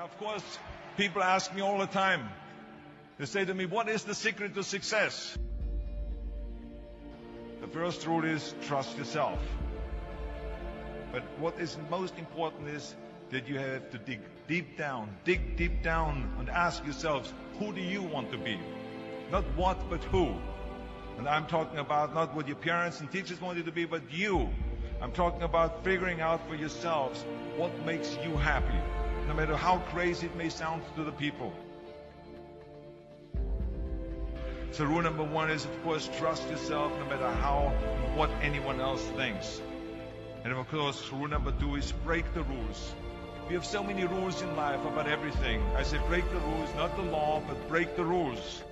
Of course, people ask me all the time. They say to me, what is the secret to success? The first rule is trust yourself. But what is most important is that you have to dig deep down and ask yourselves, who do you want to be? Not what, but who. And I'm talking about not what your parents and teachers want you to be, but you. I'm talking about figuring out for yourselves what makes you happy, no matter how crazy it may sound to the people. So rule number one is, of course, trust yourself no matter what anyone else thinks. And of course, rule number two is break the rules. We have so many rules in life about everything. I say break the rules, not the law, but break the rules.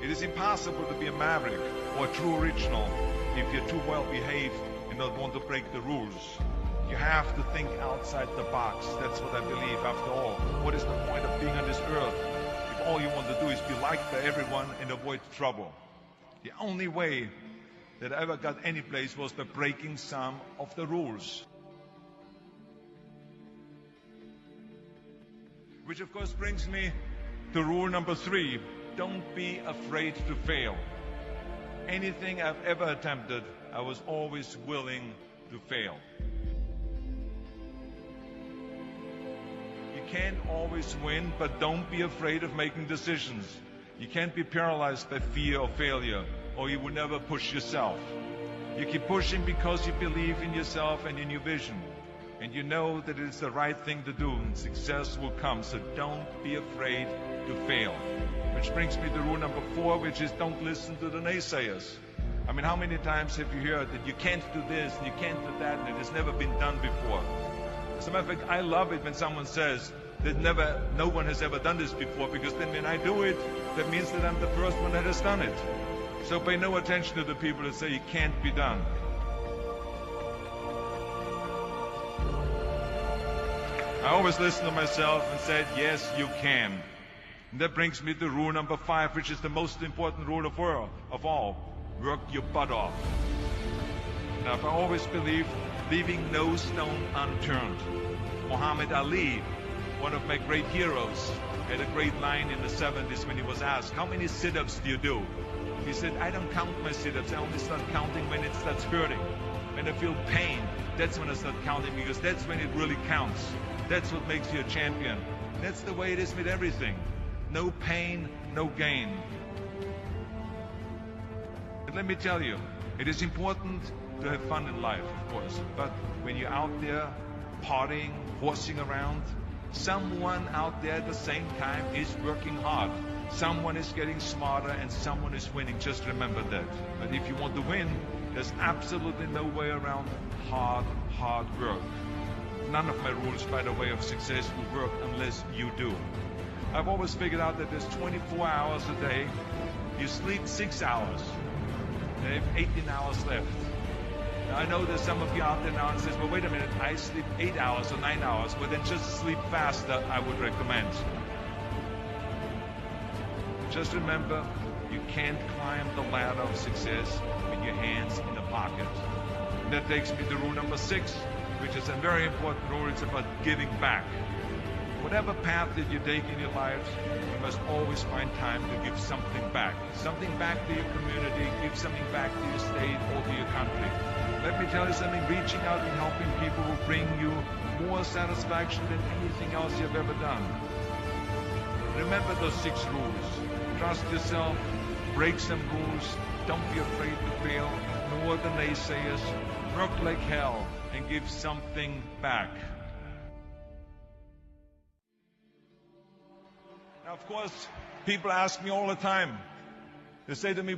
It is impossible to be a maverick or a true original if you're too well behaved and don't want to break the rules. You have to think outside the box. That's what I believe. After all, what is the point of being on this earth if all you want to do is be liked by everyone and avoid trouble? The only way that I ever got any place was by breaking some of the rules. Which of course brings me to rule number three. Don't be afraid to fail. Anything I've ever attempted, I was always willing to fail. You can't always win, but don't be afraid of making decisions. You can't be paralyzed by fear of failure, or you will never push yourself. You keep pushing because you believe in yourself and in your vision. And you know that it is the right thing to do, and success will come. So don't be afraid to fail. Which brings me to rule number four, which is don't listen to the naysayers. I mean, how many times have you heard that you can't do this and you can't do that and it has never been done before? As a matter of fact, I love it when someone says that no one has ever done this before, because then when I do it, that means that I'm the first one that has done it. So pay no attention to the people that say it can't be done. I always listen to myself and said, yes, you can. And that brings me to rule number five, which is the most important rule of all. Work your butt off. Now, I've always believed leaving no stone unturned. Muhammad Ali, one of my great heroes, had a great line in the 70s when he was asked, how many sit-ups do you do? He said, I don't count my sit-ups. I only start counting when it starts hurting. When I feel pain, that's when I start counting, because that's when it really counts. That's what makes you a champion. That's the way it is with everything. No pain, no gain. But let me tell you, it is important to have fun in life, of course. But when you're out there partying, horsing around, someone out there at the same time is working hard. Someone is getting smarter and someone is winning. Just remember that. But if you want to win, there's absolutely no way around hard work. None of my rules, by the way, of success will work unless you do. I've always figured out that there's 24 hours a day. You sleep 6 hours. You have 18 hours left. Now, I know there's some of you out there now and says, well, wait a minute, I sleep 8 hours or 9 hours. Well, then just sleep faster, I would recommend. Just remember, you can't climb the ladder of success with your hands in the pocket. And that takes me to rule number 6, which is a very important rule. It's about giving back. Whatever path that you take in your lives, you must always find time to give something back. Something back to your community, give something back to your state or to your country. Let me tell you something, reaching out and helping people will bring you more satisfaction than anything else you've ever done. Remember those 6 rules. Trust yourself, break some rules, don't be afraid to fail, ignore the naysayers, work like hell, and give something back. Now, of course, people ask me all the time. They say to me,